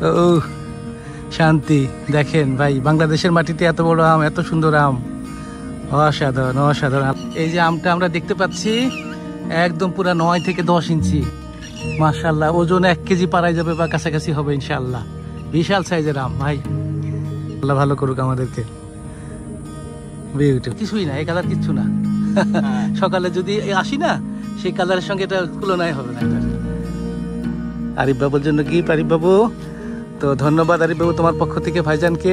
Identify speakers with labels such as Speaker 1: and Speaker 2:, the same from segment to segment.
Speaker 1: ও শান্তি। দেখেন ভাই, বাংলাদেশের মাটিতে এত বড় আম, এত সুন্দর আম, অসাধারণ অসাধারণ। এই যে আমটা আমরা দেখতে পাচ্ছি একদম পুরা 9 থেকে 10 ইঞ্চি, মাশাআল্লাহ। ওজন 1 কেজি পারাই যাবে বা কাছাকাছি হবে ইনশাআল্লাহ। বিশাল সাইজের আম ভাই, আল্লাহ ভালো করুক আমাদেরকে। বিউটিফুল, কিছুই না, এই কালার কিচ্ছু না। সকালে যদি আসি না, সেই কালারের সঙ্গে এটা তুলনায় হবে না। এটা আরিফ বাবুর জন্য গিফট। আরিফ বাবু, তো ধন্যবাদ আরিফ বাবু তোমার পক্ষ থেকে ভাইজানকে।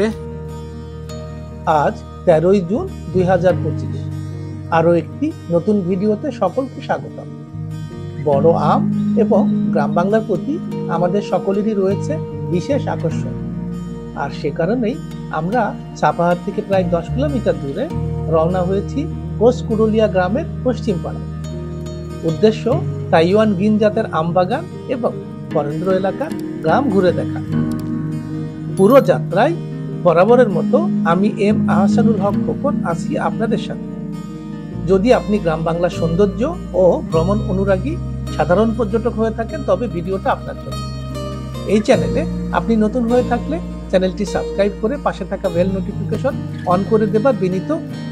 Speaker 2: আজ 13ই জুন 2025, আরো একটি নতুন ভিডিওতে সকলকে স্বাগতম। বড় আম এবং গ্রাম বাংলার প্রতি আমাদের সকলেরই রয়েছে বিশেষ আকর্ষণ, আর সে কারণেই আমরা সাপাহার থেকে প্রায় 10 কিলোমিটার দূরে রওনা হয়েছি কোষকুড়ুলিয়া গ্রামের পশ্চিম পাড়ায়। উদ্দেশ্য তাইওয়ান গ্রিন জাতের আম বাগান এবং বরেন্দ্র এলাকার গ্রাম ঘুরে দেখা। পুরো যাত্রায় বরাবরের মতো আমি এম আহসানুল হক খোকন আছি আপনাদের সাথে। যদি আপনি গ্রাম বাংলার সৌন্দর্য ও ভ্রমণ অনুরাগী সাধারণ পর্যটক হয়ে থাকেন, তবে ভিডিওটা আপনার জন্য। এই চ্যানেলে আপনি নতুন হয়ে থাকলে চ্যানেলটি সাবস্ক্রাইব করে পাশে থাকা বেল নোটিফিকেশন অন করে দেবার বিনীত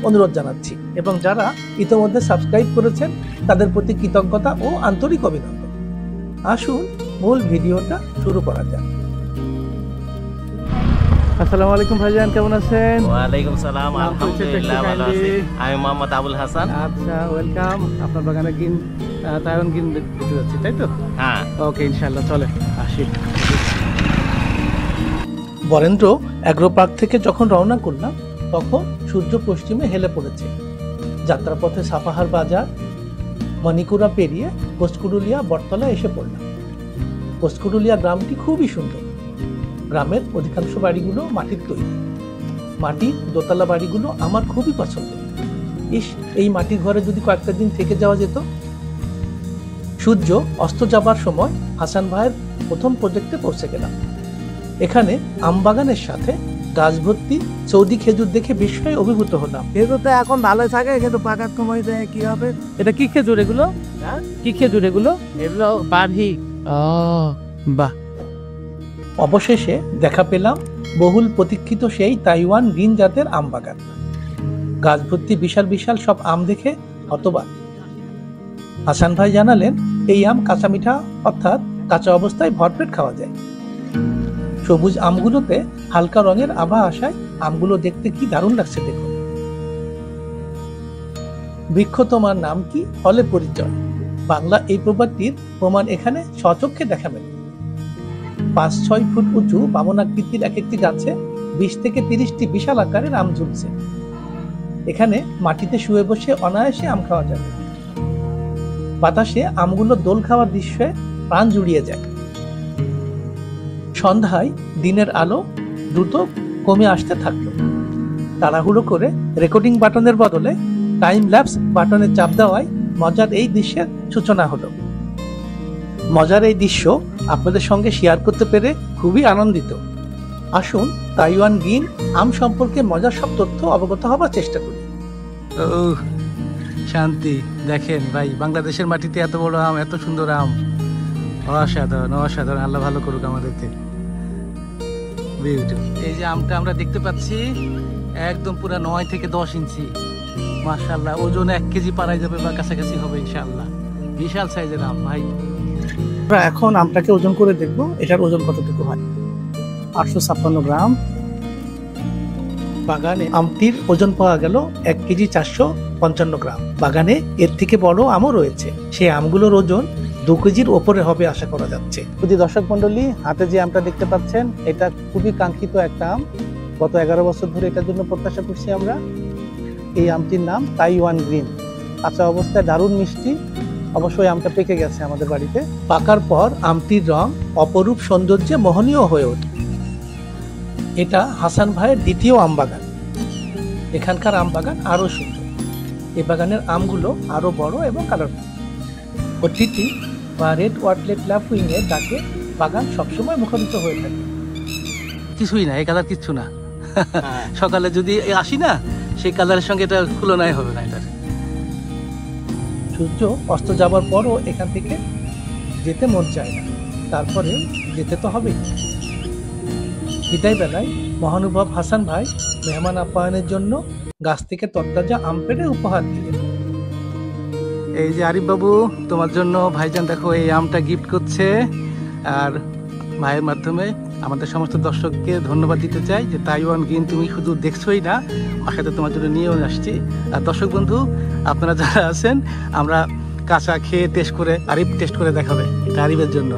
Speaker 2: অনুরোধ জানাচ্ছি, এবং যারা ইতিমধ্যে সাবস্ক্রাইব করেছেন তাদের প্রতি কৃতজ্ঞতা ও আন্তরিক অভিনন্দন। আসুন মূল ভিডিওটা শুরু করা যাক।
Speaker 1: আসসালামু আলাইকুম ভাইজান, কেমন আছেন?
Speaker 3: ওয়ালাইকুম সালাম, আলহামদুলিল্লাহ ভালো আছি। আমি মোহাম্মদ আবুল হাসান।
Speaker 1: আচ্ছা, ওয়েলকাম। আপনার বাগানে গ্রিন তাইওয়ান গ্রিন দেখতে যাচ্ছি, তাই তো?
Speaker 3: হ্যাঁ,
Speaker 1: ওকে, ইনশাআল্লাহ চলে আসি।
Speaker 2: বরেন্দ্র অ্যাগ্রো পার্ক থেকে যখন রওনা করলাম, তখন সূর্য পশ্চিমে হেলে পড়েছে। যাত্রাপথে সাপাহার বাজার, মণিকুড়া পেরিয়ে কোষকুড়ুলিয়া বটতলা এসে পড়লাম। কোষকুড়ুলিয়া গ্রামটি খুবই সুন্দর। গ্রামের অধিকাংশ বাড়িগুলো মাটির তৈরি। মাটির দোতলা বাড়িগুলো আমার খুবই পছন্দের। এই মাটির ঘরে যদি কয়েকটা দিন থেকে যাওয়া যেত। সূর্য অস্ত যাবার সময় হাসান ভাইয়ের প্রথম প্রজেক্টে পৌঁছে গেলাম। এখানে আম বাগানের সাথে গাছ ভর্তি সৌদি খেজুর দেখে বিস্ময়ে অভিভূত হলাম।
Speaker 4: খেজুর তো এখন ভালো থাকে, কিন্তু পাকার সময় কি হবে?
Speaker 1: এটা কি খেজুর এগুলো? কি খেজুর এগুলো?
Speaker 4: এগুলো বাড়ি।
Speaker 1: বাহ।
Speaker 2: অবশেষে দেখা পেলাম বহুল প্রতীক্ষিত সেই তাইওয়ান গ্রিন জাতের আম বাগান। গাছ ভর্তি বিশাল বিশাল সব আম দেখে হতবাক। হাসান ভাই জানালেন, এই আম কাঁচা মিঠা, অর্থাৎ কাঁচা অবস্থায় ভরপেট খাওয়া যায়। সবুজ আমগুলোতে হালকা রঙের আভা আসায় আমগুলো দেখতে কি দারুণ লাগছে দেখুন। বৃক্ষ তোমার নাম কি, ফলে পরিচয়, বাংলা এই প্রবাদটির প্রমাণ এখানে স্বচক্ষে দেখা মেলে। 5-6 ফুট উঁচু বামনাকৃতির এক একটি গাছে 20 থেকে 30টি বিশাল আকারের আম ঝুলছে। এখানে মাটিতে শুয়ে বসে অনায়াসে আম খাওয়া যাবে। বাতাসে আমগুলো দোল খাওয়ার দৃশ্যে প্রাণ জুড়িয়ে যায়। সন্ধ্যায় দিনের আলো দ্রুত কমে আসতে থাকলো। তাড়াহুড়ো করে রেকর্ডিং বাটনের বদলে টাইম ল্যাপস বাটনে চাপ দেওয়ায় মজার এই দৃশ্যের সূচনা হলো। মজার এই দৃশ্য আপনাদের সঙ্গে শেয়ার করতে পেরে খুবই আনন্দিত। আসুন তাইওয়ান গ্রিন আম সম্পর্কে মজার সব তথ্য অবগত হবার চেষ্টা করি।
Speaker 1: ও শান্তি। দেখেন ভাই, বাংলাদেশের মাটিতে এত বড় আম, এত সুন্দর আম, অসাধারণ অসাধারণ। আল্লাহ ভালো করুক আমাদেরকে। বিউটিফুল। এই যে আমটা আমরা দেখতে পাচ্ছি একদম পুরা 9 থেকে 10 ইঞ্চি, মাশাআল্লাহ। ওজন 1 কেজি পারাই যাবে বা কাছাকাছি হবে ইনশাআল্লাহ। বিশাল সাইজের আম ভাই।
Speaker 2: আমরা এখন আমটাকে ওজন করে দেখবো, এটার ওজন কতটুকু হয়। 856 গ্রাম। বাগানে আমটির ওজন পাওয়া গেল 1 কেজি 455 গ্রাম। বাগানে এর থেকে বড় আমও রয়েছে। সেই আমগুলোর ওজন 2 কেজির ওপরে হবে আশা করা যাচ্ছে। যদি দর্শক মন্ডলী, হাতে যে আমটা দেখতে পাচ্ছেন, এটা খুবই কাঙ্ক্ষিত একটা আম। গত 11 বছর ধরে এটার জন্য প্রত্যাশা করছি আমরা। এই আমটির নাম তাইওয়ান গ্রিন। কাঁচা অবস্থায় দারুণ মিষ্টি। অবশ্যই আমটা পেকে গেছে আমাদের বাড়িতে। পাকার পর আমটির রং অপরূপ সৌন্দর্যে মোহনীয় হয়ে ওঠে। এটা হাসান ভাইয়ের দ্বিতীয় আম বাগান। এখানকার আম বাগান আরো সুন্দর। এই বাগানের আমগুলো আরো বড় এবং কালারফুল। অতিথি বা রেড ওয়াটলেট লাফুইং এর ডাকে বাগান সবসময় মুখরিত হয়ে থাকে।
Speaker 1: কিছুই না, এই কালার কিচ্ছু না। সকালে যদি আসি না, সেই কালারের সঙ্গে এটা তুলনায় হবে না। এটার
Speaker 2: সূর্য অস্ত যাবার পরও এখান থেকে যেতে মন চায় না, তারপরে যেতে তো হবেই। বিদায় বেলায় মহানুভব হাসান ভাই মেহমান আপ্যায়নের জন্য গাছ থেকে তরতাজা আম পেড়ে উপহার দিলেন।
Speaker 1: এই যে আরিফ বাবু, তোমার জন্য ভাইজান দেখো এই আমটা গিফট করছে। আর ভাইয়ের মাধ্যমে আমাদের সমস্ত দর্শককে ধন্যবাদ দিতে চাই যে তাইওয়ান গ্রিন তুমি শুধু দেখছোই না, বাসাতে তোমার জন্য নিয়েও আসছি। আর দর্শক বন্ধু, আপনারা যারা আছেন, আমরা কাঁচা খেয়ে টেস্ট করে, আরিফ টেস্ট করে দেখাবে। এটা আরিফের জন্য।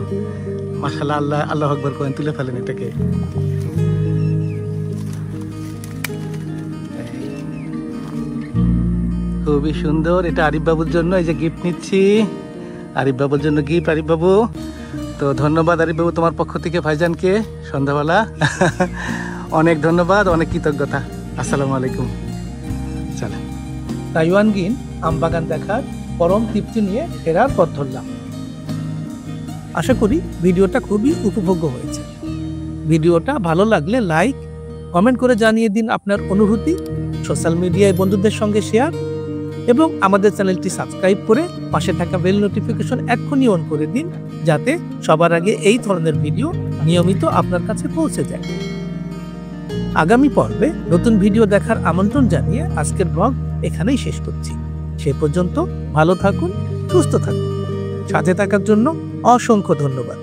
Speaker 1: মাশাআল্লাহ, আল্লাহ আল্লাহ আকবার করেন, তুলে ফেলেন এটাকে। খুবই সুন্দর। এটা আরিফ বাবুর জন্য, এই যে গিফট নিচ্ছি আরিফ বাবুর জন্য গিফট। আরিফ বাবু, তো ধন্যবাদ আরিফ বাবু তোমার পক্ষ থেকে ভাইজানকে সন্ধ্যাবেলা অনেক ধন্যবাদ, অনেক কৃতজ্ঞতা। আসসালামু আলাইকুম। চলে
Speaker 2: তাইওয়ান গ্রিন আম বাগান দেখার পরম তৃপ্তি নিয়ে ফেরার পথ ধরলাম। আশা করি ভিডিওটা খুবই উপভোগ্য হয়েছে। ভিডিওটা ভালো লাগলে লাইক, কমেন্ট করে জানিয়ে দিন আপনার অনুভূতি, সোশ্যাল মিডিয়ায় বন্ধুদের সঙ্গে শেয়ার এবং আমাদের চ্যানেলটি সাবস্ক্রাইব করে পাশে থাকা বেল নোটিফিকেশন এক্ষুনি অন করে দিন, যাতে সবার আগে এই ধরনের ভিডিও নিয়মিত আপনার কাছে পৌঁছে যায়। আগামী পর্বে নতুন ভিডিও দেখার আমন্ত্রণ জানিয়ে আজকের ব্লগ এখানেই শেষ করছি। সে পর্যন্ত ভালো থাকুন, সুস্থ থাকুন। সাথে থাকার জন্য অসংখ্য ধন্যবাদ।